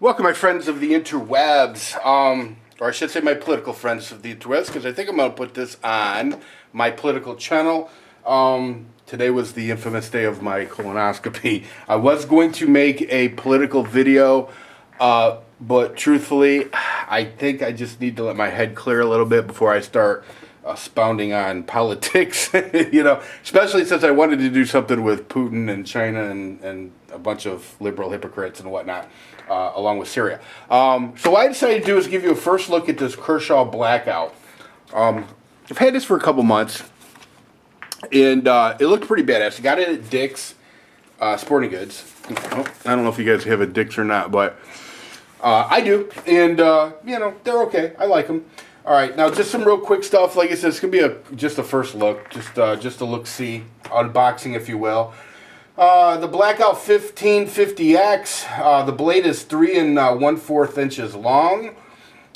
Welcome, my friends of the interwebs, or I should say my political friends of the interwebs, because I think I'm going to put this on my political channel. Today was the infamous day of my colonoscopy. I was going to make a political video, but truthfully, I think I just need to let my head clear a little bit before I start expounding on politics, especially since I wanted to do something with Putin and China and a bunch of liberal hypocrites and whatnot, along with Syria. So what I decided to do is give you a first look at this Kershaw Blackout. I've had this for a couple months, and it looked pretty badass. I got it at Dick's Sporting Goods. I don't know if you guys have a Dick's or not, but I do, and they're okay. I like them. All right, now just some real quick stuff. Like I said, it's gonna be just a first look, just a look-see, unboxing, if you will. The Blackout 1550X. The blade is 3 1/4 inches long.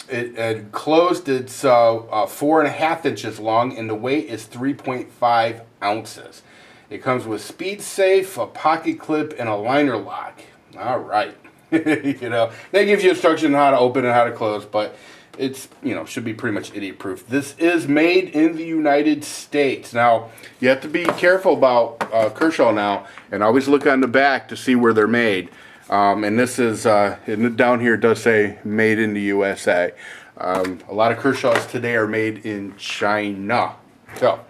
It closed. It's 4.5 inches long, and the weight is 3.5 ounces. It comes with speed safe, a pocket clip, and a liner lock. All right, that gives you instruction on how to open and how to close, but it's, should be pretty much idiot proof. This is made in the United States. Now, you have to be careful about Kershaw now, and always look on the back to see where they're made. And this is, down here it does say made in the USA. A lot of Kershaws today are made in China. So,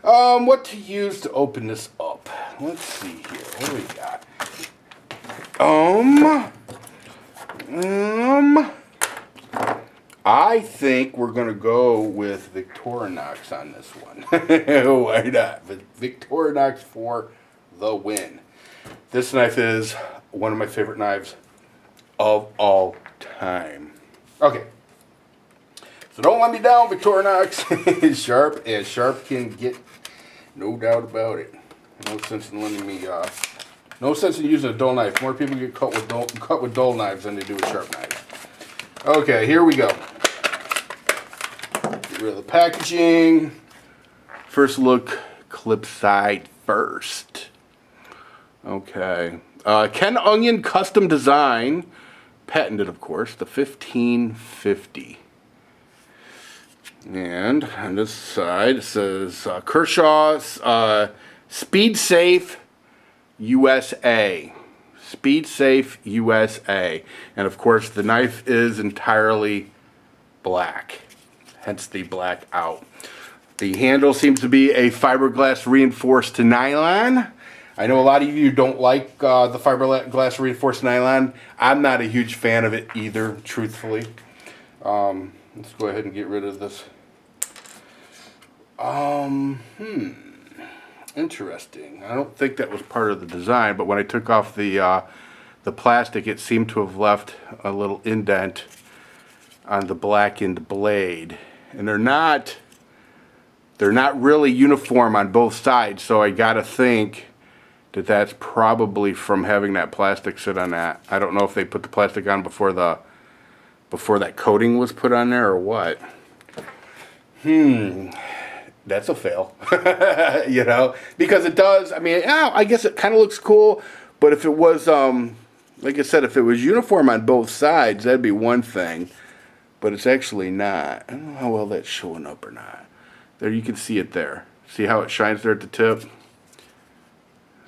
what to use to open this up? Let's see here. What do we got? I think we're going to go with Victorinox on this one. Why not? Victorinox for the win. This knife is one of my favorite knives of all time. Okay. So don't let me down, Victorinox. It's sharp as sharp can get. No doubt about it. No sense in letting me, no sense in using a dull knife. More people get cut with dull knives than they do with sharp knives. Okay, here we go. Get rid of the packaging. First look, clip side first. Okay. Ken Onion custom design, patented of course, the 1550. And on this side it says Kershaw's Speed Safe USA. Speed Safe USA. And of course the knife is entirely black, hence the blackout. The handle seems to be a fiberglass reinforced nylon. I know a lot of you don't like the fiberglass reinforced nylon. I'm not a huge fan of it either, truthfully. Let's go ahead and get rid of this. Interesting. I don't think that was part of the design, but when I took off the plastic, it seemed to have left a little indent on the blackened blade, and they're not really uniform on both sides. So I gotta think that that's probably from having that plastic sit on that. I don't know if they put the plastic on before that coating was put on there or what. That's a fail. Because it does, I guess it kind of looks cool, but if it was, like I said, if it was uniform on both sides, that'd be one thing, but it's actually not. I don't know how well that's showing up or not. There, you can see it there. See how it shines there at the tip?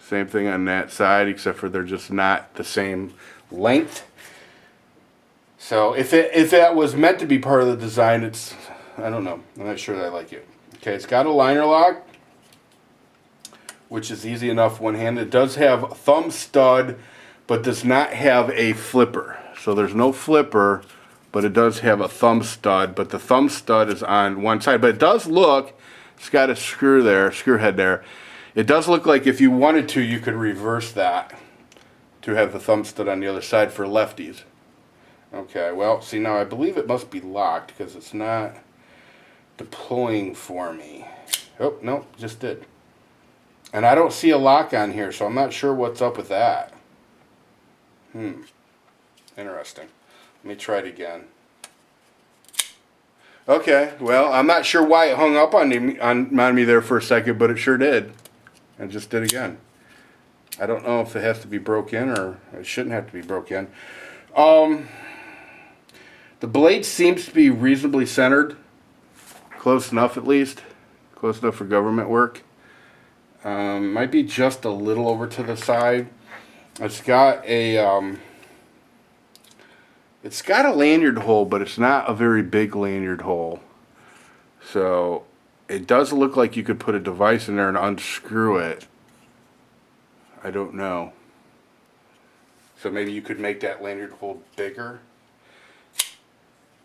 Same thing on that side, except for they're just not the same length. So if that was meant to be part of the design, I don't know. I'm not sure that I like it. Okay, it's got a liner lock, which is easy enough one-handed. It does have a thumb stud, but does not have a flipper. So there's no flipper, but it does have a thumb stud, but the thumb stud is on one side. But it does look, it's got a screw head there. It does look like if you wanted to, you could reverse that to have the thumb stud on the other side for lefties. Okay, well, see, now I believe it must be locked because it's not deploying for me. Oh, no, just did. And I don't see a lock on here, so I'm not sure what's up with that. Interesting. Let me try it again. Okay, well, I'm not sure why it hung up on me there for a second, but it sure did. And just did again. I don't know if it has to be broke in or it shouldn't have to be broke in. Um, the blade seems to be reasonably centered. Close enough, at least. Close enough for government work. Might be just a little over to the side. It's got a lanyard hole, but it's not a very big lanyard hole. So it does look like you could put a device in there and unscrew it. I don't know. So maybe you could make that lanyard hole bigger.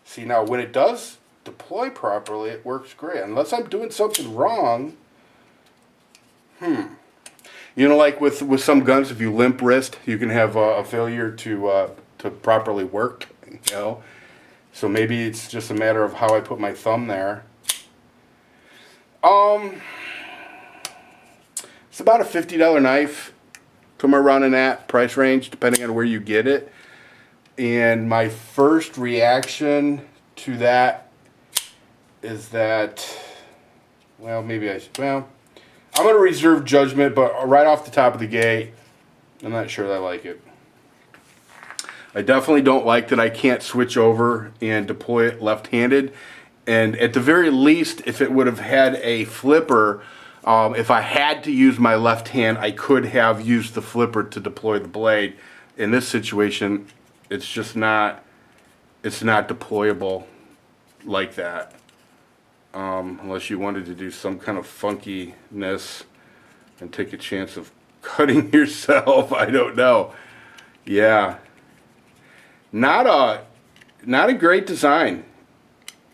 See, now when it does deploy properly, it works great. Unless I'm doing something wrong. You know, like with some guns, if you limp wrist, you can have a failure to properly work. You know, so maybe it's just a matter of how I put my thumb there. It's about a $50 knife, somewhere around in that price range, depending on where you get it. And my first reaction to that is that, well, maybe I should, well, I'm going to reserve judgment, but right off the top of the gate, I'm not sure that I like it. I definitely don't like that I can't switch over and deploy it left-handed. And at the very least, if it would have had a flipper, if I had to use my left hand, I could have used the flipper to deploy the blade. In this situation, it's just not, it's not deployable like that. Unless you wanted to do some kind of funkiness and take a chance of cutting yourself. I don't know. Yeah. Not a great design,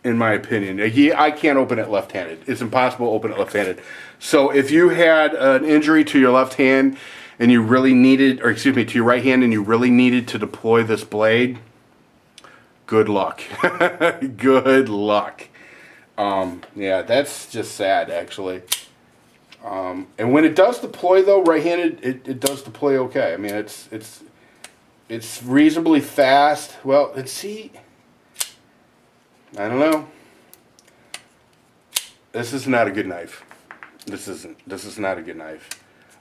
in my opinion. I can't open it left-handed. It's impossible to open it left-handed. So if you had an injury to your left hand and you really needed, or excuse me, to your right hand and you really needed to deploy this blade, good luck. Good luck. Yeah, that's just sad, actually. And when it does deploy, though, right-handed, it does deploy okay. I mean, it's reasonably fast. Well, let's see. I don't know. This is not a good knife. This is not a good knife.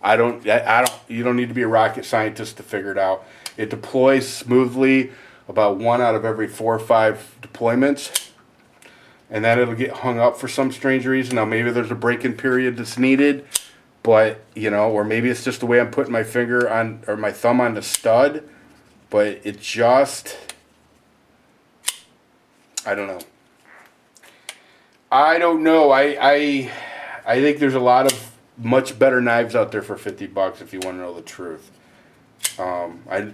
You don't need to be a rocket scientist to figure it out. It deploys smoothly about 1 out of every 4 or 5 deployments. And then it'll get hung up for some strange reason. Now, maybe there's a break-in period that's needed, but, you know, or maybe it's just the way I'm putting my finger on, or my thumb on the stud, but it just, I don't know. I think there's a lot of much better knives out there for $50 if you want to know the truth.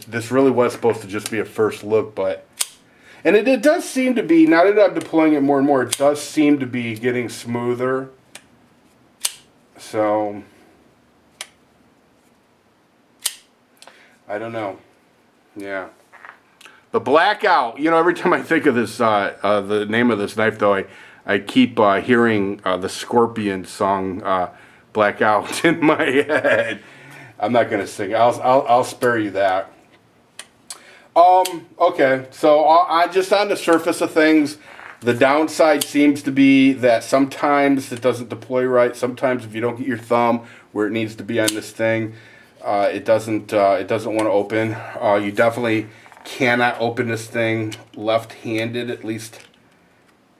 This really was supposed to just be a first look, but, and it does seem to be, now that I'm deploying it more and more, it does seem to be getting smoother. So, I don't know. Yeah. The Blackout, you know, every time I think of this, the name of this knife, though, I keep hearing the Scorpion song, Blackout, in my head. I'm not going to sing it. I'll spare you that. Okay, so I just on the surface of things, the downside seems to be that sometimes it doesn't deploy right. Sometimes if you don't get your thumb where it needs to be on this thing, it doesn't want to open. You definitely cannot open this thing left-handed, at least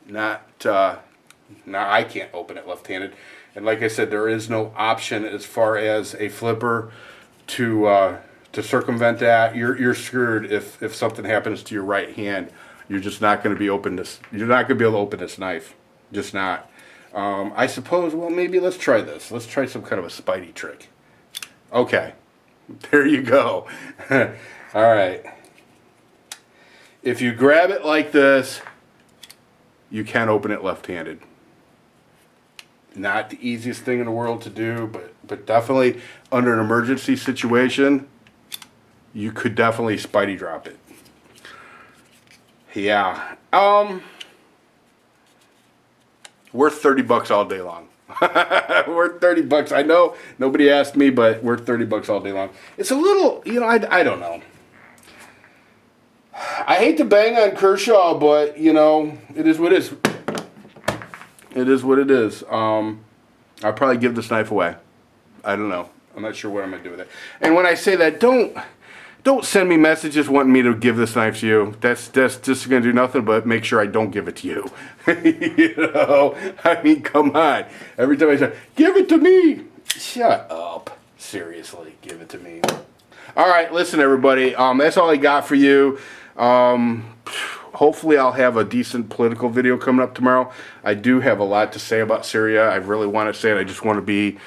not. Now I can't open it left-handed. And like I said, there is no option as far as a flipper to circumvent that. You're screwed if something happens to your right hand. You're just not going to be you're not going to be able to open this knife. Just not. I suppose, well, maybe let's try this. Let's try some kind of a Spidey trick. Okay. There you go. All right. If you grab it like this, you can open it left-handed. Not the easiest thing in the world to do, but definitely under an emergency situation, you could definitely Spidey drop it. Yeah. Worth $30 all day long. Worth $30. I know nobody asked me, but worth $30 all day long. It's a little, you know, I don't know. I hate to bang on Kershaw, but, you know, it is what it is. It is what it is. I'll probably give this knife away. I don't know. I'm not sure what I'm going to do with it. And when I say that, don't don't send me messages wanting me to give this knife to you. That's just going to do nothing but make sure I don't give it to you. You know, I mean, come on. Every time I say, give it to me. Shut up. Seriously, give it to me. All right, listen, everybody. That's all I got for you. Hopefully I'll have a decent political video coming up tomorrow. I do have a lot to say about Syria. I really want to say it. I just want to be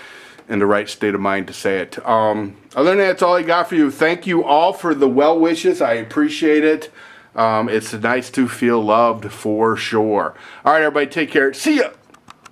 in the right state of mind to say it. Other than that, that's all I got for you. Thank you all for the well wishes. I appreciate it. It's nice to feel loved for sure. All right, everybody, take care. See ya.